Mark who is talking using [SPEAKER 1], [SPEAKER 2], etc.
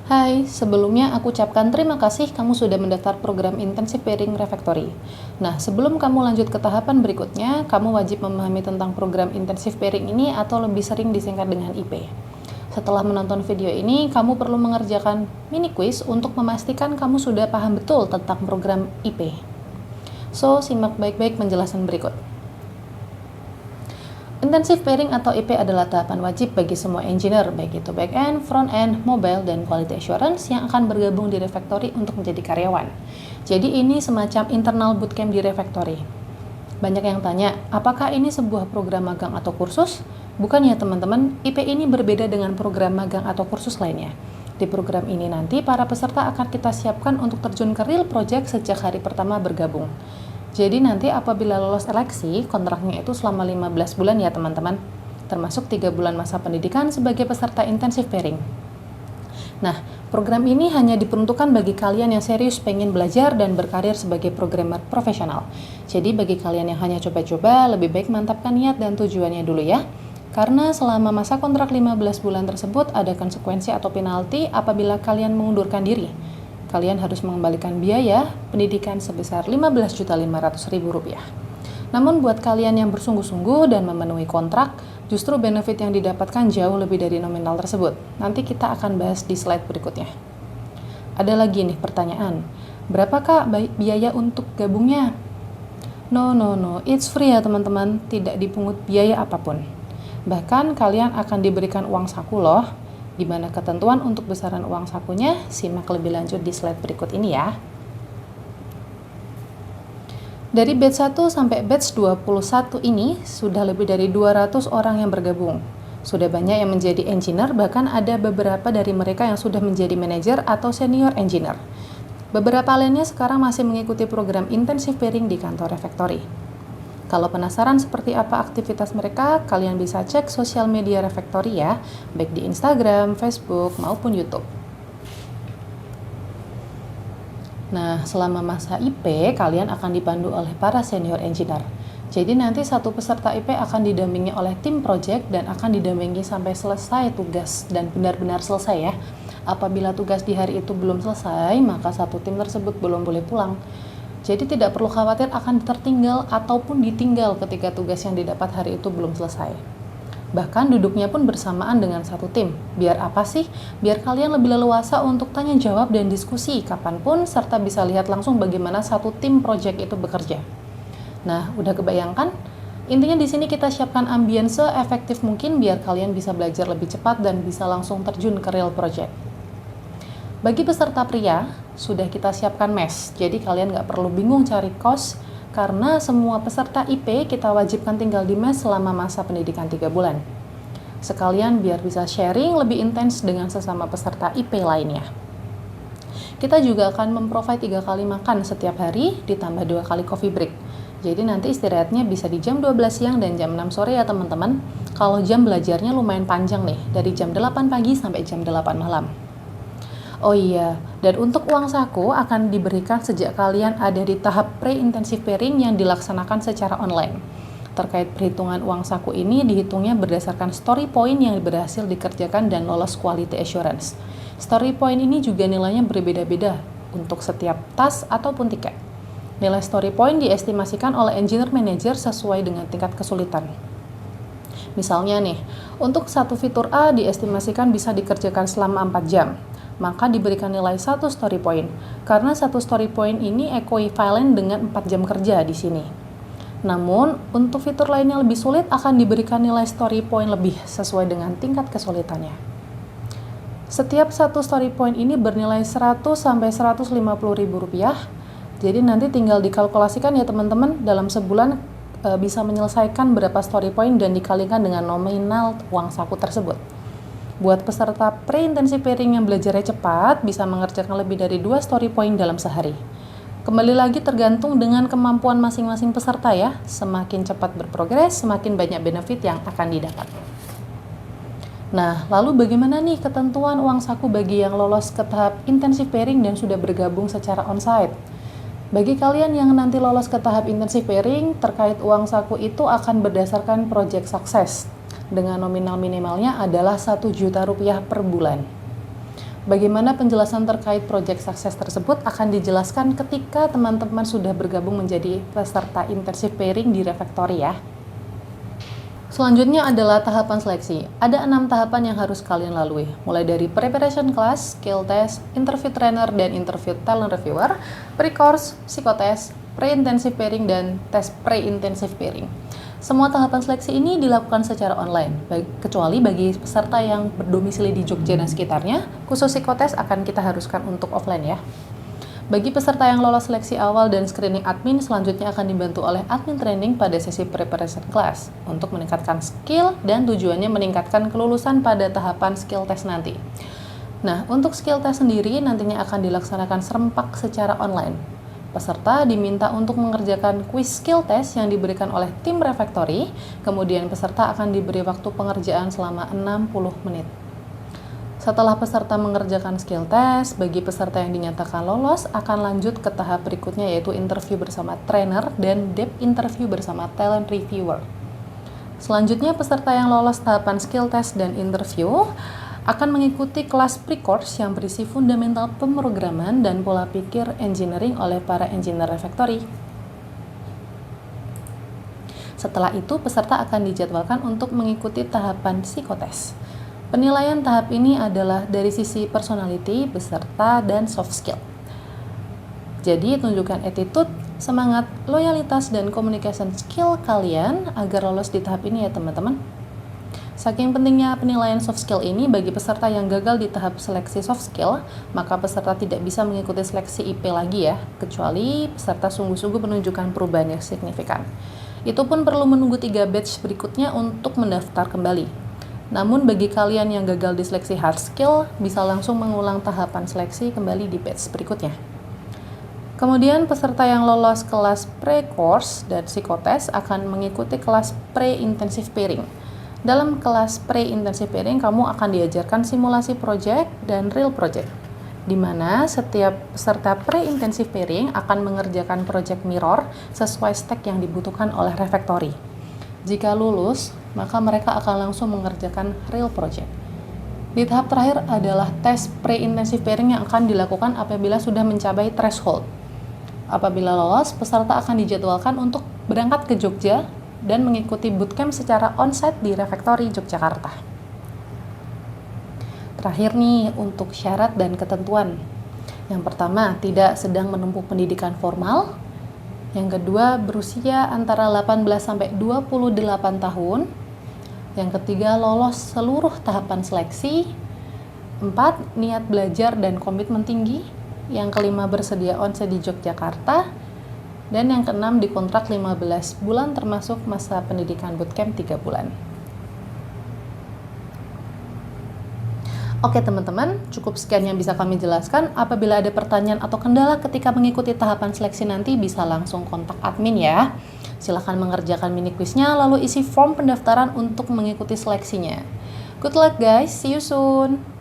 [SPEAKER 1] Hai, sebelumnya aku ucapkan terima kasih kamu sudah mendaftar program Intensive Pairing Refactory. Nah, sebelum kamu lanjut ke tahapan berikutnya, kamu wajib memahami tentang program Intensive Pairing ini atau lebih sering disingkat dengan IP. Setelah menonton video ini, kamu perlu mengerjakan mini quiz untuk memastikan kamu sudah paham betul tentang program IP. So, simak baik-baik penjelasan berikut. Intensive Pairing atau IP adalah tahapan wajib bagi semua engineer, baik itu back-end, front-end, mobile, dan quality assurance yang akan bergabung di Refactory untuk menjadi karyawan. Jadi ini semacam internal bootcamp di Refactory. Banyak yang tanya, apakah ini sebuah program magang atau kursus? Bukan ya teman-teman, IP ini berbeda dengan program magang atau kursus lainnya. Di program ini nanti para peserta akan kita siapkan untuk terjun ke real project sejak hari pertama bergabung. Jadi nanti apabila lolos seleksi, kontraknya itu selama 15 bulan ya teman-teman, termasuk 3 bulan masa pendidikan sebagai peserta Intensive Pairing. Nah, program ini hanya diperuntukkan bagi kalian yang serius pengen belajar dan berkarir sebagai programmer profesional. Jadi bagi kalian yang hanya coba-coba, lebih baik mantapkan niat dan tujuannya dulu ya. Karena selama masa kontrak 15 bulan tersebut ada konsekuensi atau penalti apabila kalian mengundurkan diri. Kalian harus mengembalikan biaya pendidikan sebesar Rp15.500.000. Namun buat kalian yang bersungguh-sungguh dan memenuhi kontrak, justru benefit yang didapatkan jauh lebih dari nominal tersebut. Nanti kita akan bahas di slide berikutnya. Ada lagi nih pertanyaan, berapakah biaya untuk gabungnya? No, it's free ya teman-teman, tidak dipungut biaya apapun. Bahkan kalian akan diberikan uang saku loh. Di mana ketentuan untuk besaran uang sakunya, simak lebih lanjut di slide berikut ini ya. Dari batch 1 sampai batch 21 ini, sudah lebih dari 200 orang yang bergabung. Sudah banyak yang menjadi engineer, bahkan ada beberapa dari mereka yang sudah menjadi manajer atau senior engineer. Beberapa lainnya sekarang masih mengikuti program Intensive Pairing di kantor Refactory. Kalau penasaran seperti apa aktivitas mereka, kalian bisa cek sosial media Refactory ya, baik di Instagram, Facebook, maupun YouTube. Nah, selama masa IP, kalian akan dipandu oleh para senior engineer. Jadi nanti satu peserta IP akan didampingi oleh tim project dan akan didampingi sampai selesai tugas dan benar-benar selesai ya. Apabila tugas di hari itu belum selesai, maka satu tim tersebut belum boleh pulang. Jadi tidak perlu khawatir akan tertinggal ataupun ditinggal ketika tugas yang didapat hari itu belum selesai. Bahkan duduknya pun bersamaan dengan satu tim. Biar apa sih? Biar kalian lebih leluasa untuk tanya jawab dan diskusi kapanpun serta bisa lihat langsung bagaimana satu tim project itu bekerja. Nah, udah kebayangkan? Intinya di sini kita siapkan ambience efektif mungkin biar kalian bisa belajar lebih cepat dan bisa langsung terjun ke real project. Bagi peserta pria, sudah kita siapkan mes, jadi kalian nggak perlu bingung cari kos, karena semua peserta IP kita wajibkan tinggal di mes selama masa pendidikan 3 bulan. Sekalian biar bisa sharing lebih intens dengan sesama peserta IP lainnya. Kita juga akan memprovide 3 kali makan setiap hari, ditambah 2 kali coffee break. Jadi nanti istirahatnya bisa di jam 12 siang dan jam 6 sore ya teman-teman. Kalau jam belajarnya lumayan panjang nih, dari jam 8 pagi sampai jam 8 malam. Oh iya, dan untuk uang saku akan diberikan sejak kalian ada di tahap pre-intensive pairing yang dilaksanakan secara online. Terkait perhitungan uang saku ini dihitungnya berdasarkan story point yang berhasil dikerjakan dan lolos quality assurance. Story point ini juga nilainya berbeda-beda untuk setiap task ataupun tiket. Nilai story point diestimasikan oleh engineer manager sesuai dengan tingkat kesulitan. Misalnya nih, untuk satu fitur A diestimasikan bisa dikerjakan selama 4 jam. Maka diberikan nilai 1 story point, karena 1 story point ini equivalent dengan 4 jam kerja di sini. Namun, untuk fitur lain yang lebih sulit akan diberikan nilai story point lebih sesuai dengan tingkat kesulitannya. Setiap satu story point ini bernilai Rp100-Rp150.000, jadi nanti tinggal dikalkulasikan ya teman-teman, dalam sebulan bisa menyelesaikan berapa story point dan dikalikan dengan nominal uang saku tersebut. Buat peserta pre-intensive pairing yang belajarnya cepat, bisa mengerjakan lebih dari 2 story point dalam sehari. Kembali lagi tergantung dengan kemampuan masing-masing peserta ya. Semakin cepat berprogres, semakin banyak benefit yang akan didapat. Nah, lalu bagaimana nih ketentuan uang saku bagi yang lolos ke tahap intensive pairing dan sudah bergabung secara onsite? Bagi kalian yang nanti lolos ke tahap intensive pairing, terkait uang saku itu akan berdasarkan project sukses. Dengan nominal minimalnya adalah Rp1 juta per bulan. Bagaimana penjelasan terkait proyek sukses tersebut akan dijelaskan ketika teman-teman sudah bergabung menjadi peserta intensive pairing di Refactory ya. Selanjutnya adalah tahapan seleksi. Ada 6 tahapan yang harus kalian lalui, mulai dari preparation class, skill test, interview trainer dan interview talent reviewer, pre-course, psikotest, pre-intensive pairing, dan tes pre-intensive pairing. Semua tahapan seleksi ini dilakukan secara online, kecuali bagi peserta yang berdomisili di Jogja dan sekitarnya, khusus psikotes akan kita haruskan untuk offline ya. Bagi peserta yang lolos seleksi awal dan screening admin, selanjutnya akan dibantu oleh admin training pada sesi preparation class untuk meningkatkan skill dan tujuannya meningkatkan kelulusan pada tahapan skill test nanti. Nah, untuk skill test sendiri nantinya akan dilaksanakan serempak secara online. Peserta diminta untuk mengerjakan quiz skill test yang diberikan oleh tim Refactory, kemudian peserta akan diberi waktu pengerjaan selama 60 menit. Setelah peserta mengerjakan skill test, bagi peserta yang dinyatakan lolos akan lanjut ke tahap berikutnya yaitu interview bersama trainer dan depth interview bersama talent reviewer. Selanjutnya peserta yang lolos tahapan skill test dan interview akan mengikuti kelas pre-course yang berisi fundamental pemrograman dan pola pikir engineering oleh para engineer Refactory. Setelah itu, peserta akan dijadwalkan untuk mengikuti tahapan psikotes. Penilaian tahap ini adalah dari sisi personality, beserta, dan soft skill. Jadi, tunjukkan attitude, semangat, loyalitas, dan communication skill kalian agar lolos di tahap ini ya teman-teman. Saking pentingnya penilaian soft skill ini bagi peserta yang gagal di tahap seleksi soft skill, maka peserta tidak bisa mengikuti seleksi IP lagi ya, kecuali peserta sungguh-sungguh menunjukkan perubahan yang signifikan. Itu pun perlu menunggu 3 batch berikutnya untuk mendaftar kembali. Namun bagi kalian yang gagal di seleksi hard skill, bisa langsung mengulang tahapan seleksi kembali di batch berikutnya. Kemudian peserta yang lolos kelas pre-course dan psikotest akan mengikuti kelas pre-intensive pairing. Dalam kelas pre-intensive pairing, kamu akan diajarkan simulasi project dan real project, di mana setiap peserta pre-intensive pairing akan mengerjakan project mirror sesuai stack yang dibutuhkan oleh Refactory. Jika lulus, maka mereka akan langsung mengerjakan real project. Di tahap terakhir adalah tes pre-intensive pairing yang akan dilakukan apabila sudah mencapai threshold. Apabila lolos, peserta akan dijadwalkan untuk berangkat ke Jogja dan mengikuti bootcamp secara onsite di Refactory Yogyakarta. Terakhir nih, untuk syarat dan ketentuan. Yang pertama, tidak sedang menempuh pendidikan formal. Yang kedua, berusia antara 18 sampai 28 tahun. Yang ketiga, lolos seluruh tahapan seleksi. 4, niat belajar dan komitmen tinggi. Yang kelima, bersedia onsite di Yogyakarta. Dan yang keenam, dikontrak 15 bulan termasuk masa pendidikan bootcamp 3 bulan. Oke teman-teman, cukup sekian yang bisa kami jelaskan. Apabila ada pertanyaan atau kendala ketika mengikuti tahapan seleksi nanti, bisa langsung kontak admin ya. Silahkan mengerjakan mini quiznya, lalu isi form pendaftaran untuk mengikuti seleksinya. Good luck guys, see you soon!